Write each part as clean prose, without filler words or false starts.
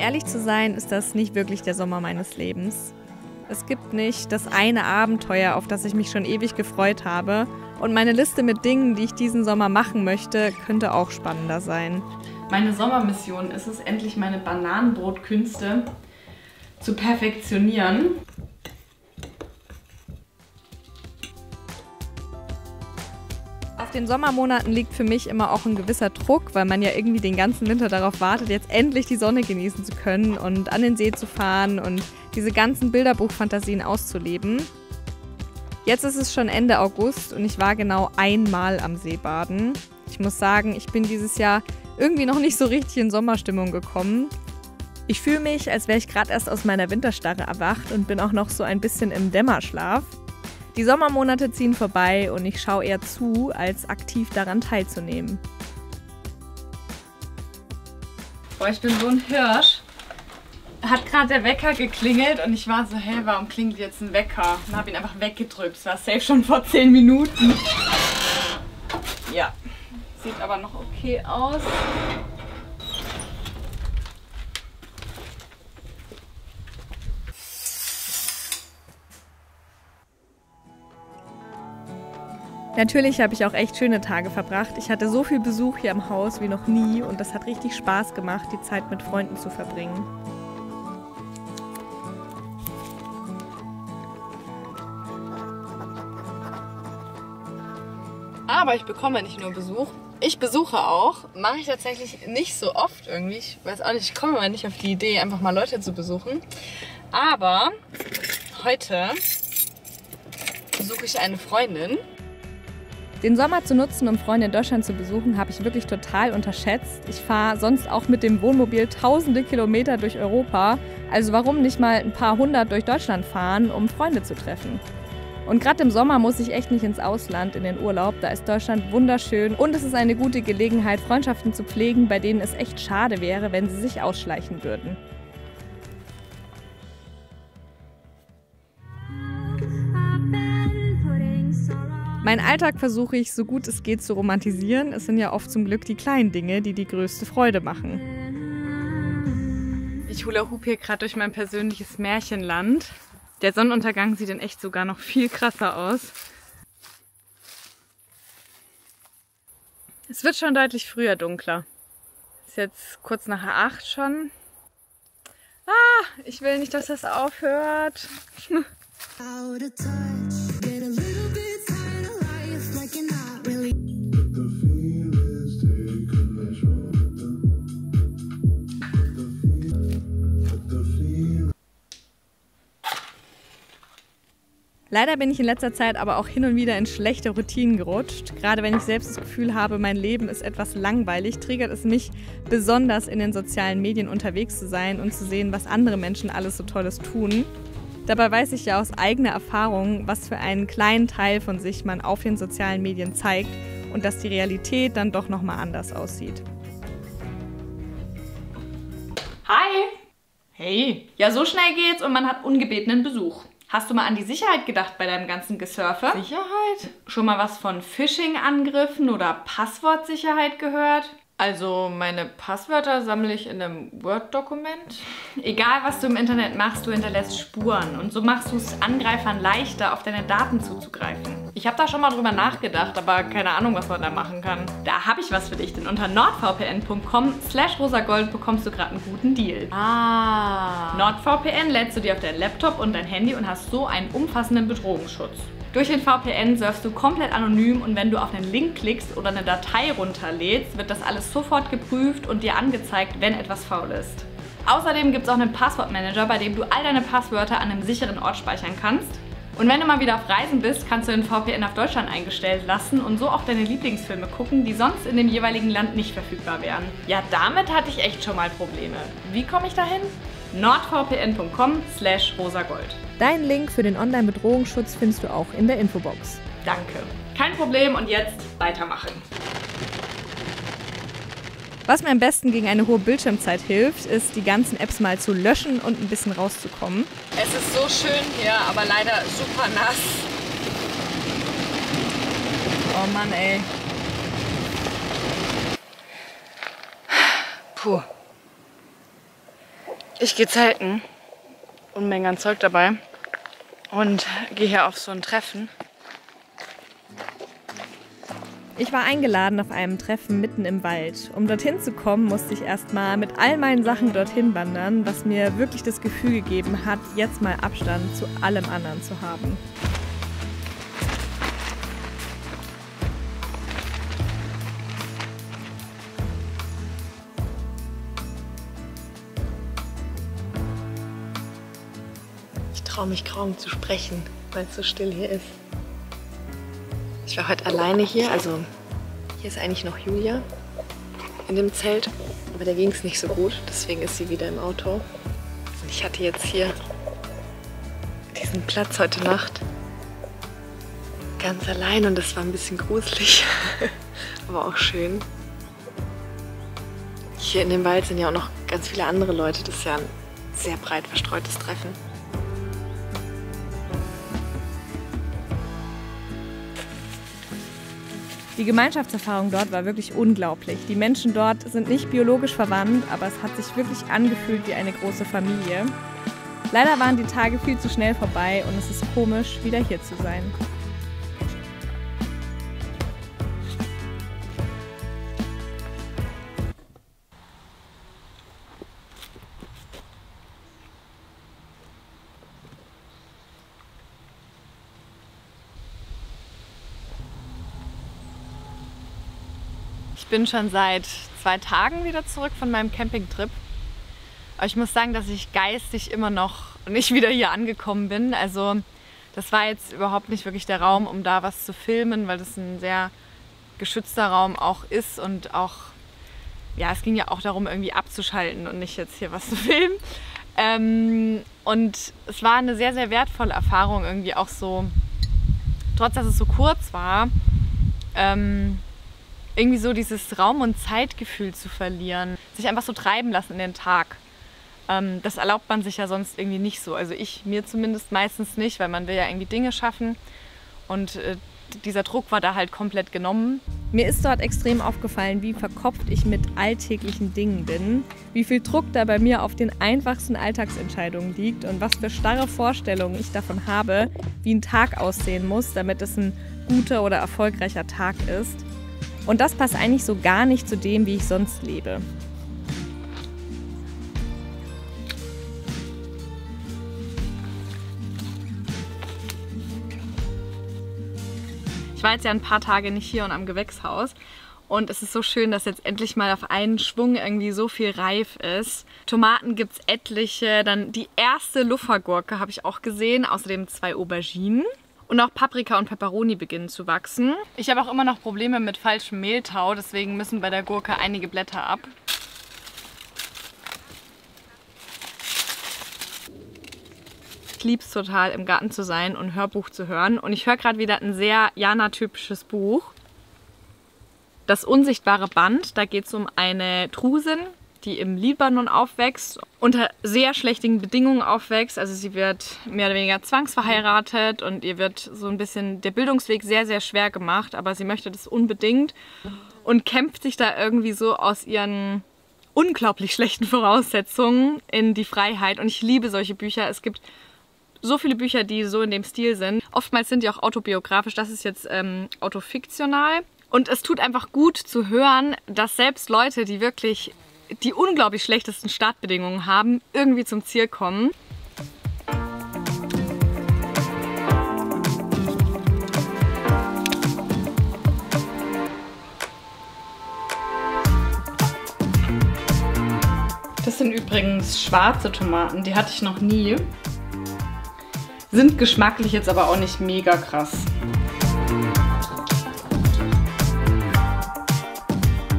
ehrlich zu sein, ist das nicht wirklich der Sommer meines Lebens. Es gibt nicht das eine Abenteuer, auf das ich mich schon ewig gefreut habe. Und meine Liste mit Dingen, die ich diesen Sommer machen möchte, könnte auch spannender sein. Meine Sommermission ist es, endlich meine Bananenbrotkünste zu perfektionieren. Auf den Sommermonaten liegt für mich immer auch ein gewisser Druck, weil man ja irgendwie den ganzen Winter darauf wartet, jetzt endlich die Sonne genießen zu können und an den See zu fahren und diese ganzen Bilderbuchfantasien auszuleben. Jetzt ist es schon Ende August und ich war genau einmal am See baden. Ich muss sagen, ich bin dieses Jahr irgendwie noch nicht so richtig in Sommerstimmung gekommen. Ich fühle mich, als wäre ich gerade erst aus meiner Winterstarre erwacht und bin auch noch so ein bisschen im Dämmerschlaf. Die Sommermonate ziehen vorbei und ich schaue eher zu, als aktiv daran teilzunehmen. Boah, ich bin so ein Hirsch. Hat gerade der Wecker geklingelt und ich war so, hey, warum klingelt jetzt ein Wecker? Und habe ihn einfach weggedrückt. Es war safe schon vor 10 Minuten. Ja, sieht aber noch okay aus. Natürlich habe ich auch echt schöne Tage verbracht. Ich hatte so viel Besuch hier am Haus wie noch nie und das hat richtig Spaß gemacht, die Zeit mit Freunden zu verbringen. Aber ich bekomme nicht nur Besuch, ich besuche auch. Mache ich tatsächlich nicht so oft irgendwie. Ich weiß auch nicht, ich komme mal nicht auf die Idee, einfach mal Leute zu besuchen. Aber heute besuche ich eine Freundin. Den Sommer zu nutzen, um Freunde in Deutschland zu besuchen, habe ich wirklich total unterschätzt. Ich fahre sonst auch mit dem Wohnmobil tausende Kilometer durch Europa. Also warum nicht mal ein paar hundert durch Deutschland fahren, um Freunde zu treffen? Und gerade im Sommer muss ich echt nicht ins Ausland, in den Urlaub. Da ist Deutschland wunderschön und es ist eine gute Gelegenheit, Freundschaften zu pflegen, bei denen es echt schade wäre, wenn sie sich ausschleichen würden. Meinen Alltag versuche ich, so gut es geht, zu romantisieren. Es sind ja oft zum Glück die kleinen Dinge, die die größte Freude machen. Ich hula-hoop hier gerade durch mein persönliches Märchenland. Der Sonnenuntergang sieht in echt sogar noch viel krasser aus. Es wird schon deutlich früher dunkler. Ist jetzt kurz nach 8 schon. Ich will nicht, dass das aufhört. Leider bin ich in letzter Zeit aber auch hin und wieder in schlechte Routinen gerutscht. Gerade wenn ich selbst das Gefühl habe, mein Leben ist etwas langweilig, triggert es mich besonders, in den sozialen Medien unterwegs zu sein und zu sehen, was andere Menschen alles so Tolles tun. Dabei weiß ich ja aus eigener Erfahrung, was für einen kleinen Teil von sich man auf den sozialen Medien zeigt und dass die Realität dann doch nochmal anders aussieht. Hi! Hey! Ja, so schnell geht's und man hat ungebetenen Besuch. Hast du mal an die Sicherheit gedacht bei deinem ganzen Gesurfe? Sicherheit? Schon mal was von Phishing-Angriffen oder Passwortsicherheit gehört? Also meine Passwörter sammle ich in einem Word-Dokument. Egal, was du im Internet machst, du hinterlässt Spuren. Und so machst du es Angreifern leichter, auf deine Daten zuzugreifen. Ich habe da schon mal drüber nachgedacht, aber keine Ahnung, was man da machen kann. Da habe ich was für dich, denn unter nordvpn.com/rosagold bekommst du gerade einen guten Deal. NordVPN lädst du dir auf dein Laptop und dein Handy und hast so einen umfassenden Bedrohungsschutz. Durch den VPN surfst du komplett anonym und wenn du auf einen Link klickst oder eine Datei runterlädst, wird das alles sofort geprüft und dir angezeigt, wenn etwas faul ist. Außerdem gibt es auch einen Passwortmanager, bei dem du all deine Passwörter an einem sicheren Ort speichern kannst. Und wenn du mal wieder auf Reisen bist, kannst du den VPN auf Deutschland eingestellt lassen und so auch deine Lieblingsfilme gucken, die sonst in dem jeweiligen Land nicht verfügbar wären. Ja, damit hatte ich echt schon mal Probleme. Wie komme ich dahin? nordvpn.com/rosagold. Deinen Link für den Online-Bedrohungsschutz findest du auch in der Infobox. Danke. Kein Problem und jetzt weitermachen. Was mir am besten gegen eine hohe Bildschirmzeit hilft, ist, die ganzen Apps mal zu löschen und ein bisschen rauszukommen. Es ist so schön hier, aber leider super nass. Oh Mann, ey. Puh. Ich gehe zelten. Unmengen an Zeug dabei. Und gehe hier auf so ein Treffen. Ich war eingeladen auf einem Treffen mitten im Wald. Um dorthin zu kommen, musste ich erstmal mit all meinen Sachen dorthin wandern, was mir wirklich das Gefühl gegeben hat, jetzt mal Abstand zu allem anderen zu haben. Ich traue mich kaum zu sprechen, weil es so still hier ist. Ich war heute alleine hier, also hier ist eigentlich noch Julia in dem Zelt, aber der ging es nicht so gut, deswegen ist sie wieder im Auto. Und ich hatte jetzt hier diesen Platz heute Nacht ganz allein und das war ein bisschen gruselig, aber auch schön. Hier in dem Wald sind ja auch noch ganz viele andere Leute, das ist ja ein sehr breit verstreutes Treffen. Die Gemeinschaftserfahrung dort war wirklich unglaublich. Die Menschen dort sind nicht biologisch verwandt, aber es hat sich wirklich angefühlt wie eine große Familie. Leider waren die Tage viel zu schnell vorbei und es ist komisch, wieder hier zu sein. Ich bin schon seit 2 Tagen wieder zurück von meinem Campingtrip. Aber ich muss sagen, dass ich geistig immer noch nicht wieder hier angekommen bin. Also das war jetzt überhaupt nicht wirklich der Raum, um da was zu filmen, weil das ein sehr geschützter Raum auch ist und auch, ja, es ging ja auch darum, irgendwie abzuschalten und nicht jetzt hier was zu filmen. Und es war eine sehr, sehr wertvolle Erfahrung irgendwie auch so, trotz dass es so kurz war, irgendwie so dieses Raum- und Zeitgefühl zu verlieren, sich einfach so treiben lassen in den Tag. Das erlaubt man sich ja sonst irgendwie nicht so. Also mir zumindest meistens nicht, weil man will ja irgendwie Dinge schaffen und dieser Druck war da halt komplett genommen. Mir ist dort extrem aufgefallen, wie verkopft ich mit alltäglichen Dingen bin, wie viel Druck da bei mir auf den einfachsten Alltagsentscheidungen liegt und was für starre Vorstellungen ich davon habe, wie ein Tag aussehen muss, damit es ein guter oder erfolgreicher Tag ist. Und das passt eigentlich so gar nicht zu dem, wie ich sonst lebe. Ich war jetzt ja ein paar Tage nicht hier und am Gewächshaus und es ist so schön, dass jetzt endlich mal auf einen Schwung irgendwie so viel reif ist. Tomaten gibt es etliche, dann die erste Luffergurke habe ich auch gesehen, außerdem 2 Auberginen. Und auch Paprika und Peperoni beginnen zu wachsen. Ich habe auch immer noch Probleme mit falschem Mehltau, deswegen müssen bei der Gurke einige Blätter ab. Ich liebe es total, im Garten zu sein und ein Hörbuch zu hören. Und ich höre gerade wieder ein sehr Jana-typisches Buch. Das unsichtbare Band, da geht es um eine Drusin, die im Libanon aufwächst, unter sehr schlechten Bedingungen aufwächst. Also sie wird mehr oder weniger zwangsverheiratet und ihr wird so ein bisschen der Bildungsweg sehr, sehr schwer gemacht, aber sie möchte das unbedingt und kämpft sich da irgendwie so aus ihren unglaublich schlechten Voraussetzungen in die Freiheit. Und ich liebe solche Bücher. Es gibt so viele Bücher, die so in dem Stil sind. Oftmals sind die auch autobiografisch, das ist jetzt autofiktional. Und es tut einfach gut zu hören, dass selbst Leute, die wirklich die unglaublich schlechtesten Startbedingungen haben, irgendwie zum Ziel kommen. Das sind übrigens schwarze Tomaten, die hatte ich noch nie. Sind geschmacklich jetzt aber auch nicht mega krass.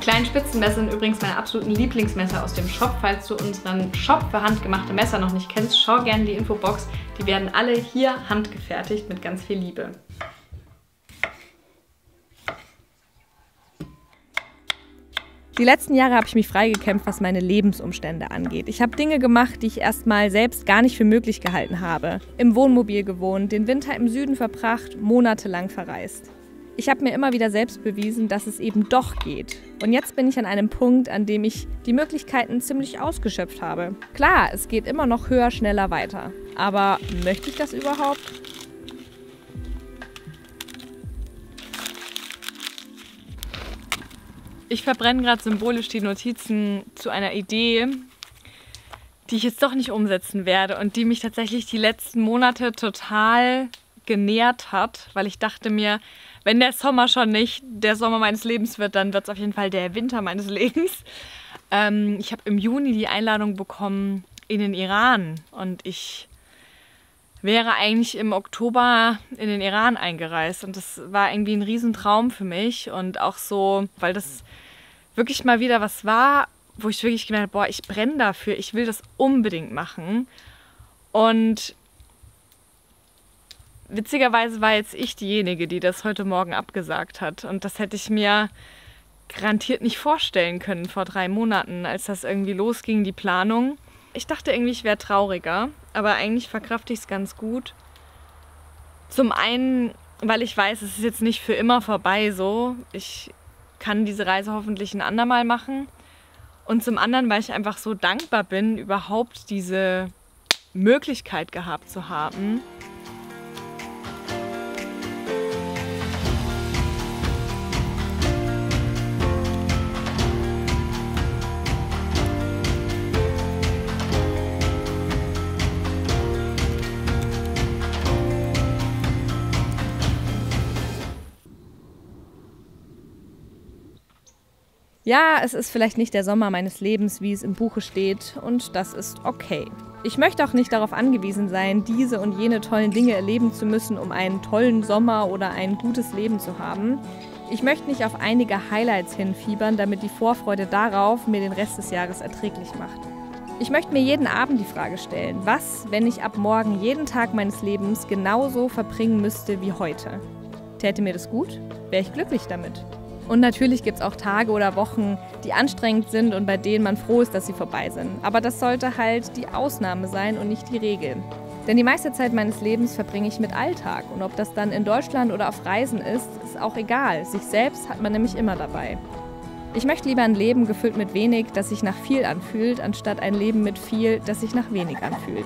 Kleinen Spitzenmesser sind übrigens meine absoluten Lieblingsmesser aus dem Shop. Falls du unseren Shop für handgemachte Messer noch nicht kennst, schau gerne in die Infobox. Die werden alle hier handgefertigt mit ganz viel Liebe. Die letzten Jahre habe ich mich freigekämpft, was meine Lebensumstände angeht. Ich habe Dinge gemacht, die ich erstmal selbst gar nicht für möglich gehalten habe. Im Wohnmobil gewohnt, den Winter im Süden verbracht, monatelang verreist. Ich habe mir immer wieder selbst bewiesen, dass es eben doch geht. Und jetzt bin ich an einem Punkt, an dem ich die Möglichkeiten ziemlich ausgeschöpft habe. Klar, es geht immer noch höher, schneller weiter. Aber möchte ich das überhaupt? Ich verbrenne gerade symbolisch die Notizen zu einer Idee, die ich jetzt doch nicht umsetzen werde und die mich tatsächlich die letzten Monate total genährt hat, weil ich dachte mir, wenn der Sommer schon nicht der Sommer meines Lebens wird, dann wird es auf jeden Fall der Winter meines Lebens. Ich habe im Juni die Einladung bekommen in den Iran und ich wäre eigentlich im Oktober in den Iran eingereist und das war irgendwie ein Riesentraum für mich und auch so, weil das wirklich mal wieder was war, wo ich wirklich gemerkt habe, boah, ich brenne dafür, ich will das unbedingt machen. Und witzigerweise war jetzt ich diejenige, die das heute Morgen abgesagt hat. Und das hätte ich mir garantiert nicht vorstellen können vor 3 Monaten, als das irgendwie losging, die Planung. Ich dachte irgendwie, ich wäre trauriger, aber eigentlich verkrafte ich es ganz gut. Zum einen, weil ich weiß, es ist jetzt nicht für immer vorbei so. Ich kann diese Reise hoffentlich ein andermal machen. Und zum anderen, weil ich einfach so dankbar bin, überhaupt diese Möglichkeit gehabt zu haben. Ja, es ist vielleicht nicht der Sommer meines Lebens, wie es im Buche steht, und das ist okay. Ich möchte auch nicht darauf angewiesen sein, diese und jene tollen Dinge erleben zu müssen, um einen tollen Sommer oder ein gutes Leben zu haben. Ich möchte nicht auf einige Highlights hinfiebern, damit die Vorfreude darauf mir den Rest des Jahres erträglich macht. Ich möchte mir jeden Abend die Frage stellen, was, wenn ich ab morgen jeden Tag meines Lebens genauso verbringen müsste wie heute? Täte mir das gut? Wäre ich glücklich damit? Und natürlich gibt es auch Tage oder Wochen, die anstrengend sind und bei denen man froh ist, dass sie vorbei sind. Aber das sollte halt die Ausnahme sein und nicht die Regel. Denn die meiste Zeit meines Lebens verbringe ich mit Alltag. Und ob das dann in Deutschland oder auf Reisen ist, ist auch egal. Sich selbst hat man nämlich immer dabei. Ich möchte lieber ein Leben gefüllt mit wenig, das sich nach viel anfühlt, anstatt ein Leben mit viel, das sich nach wenig anfühlt.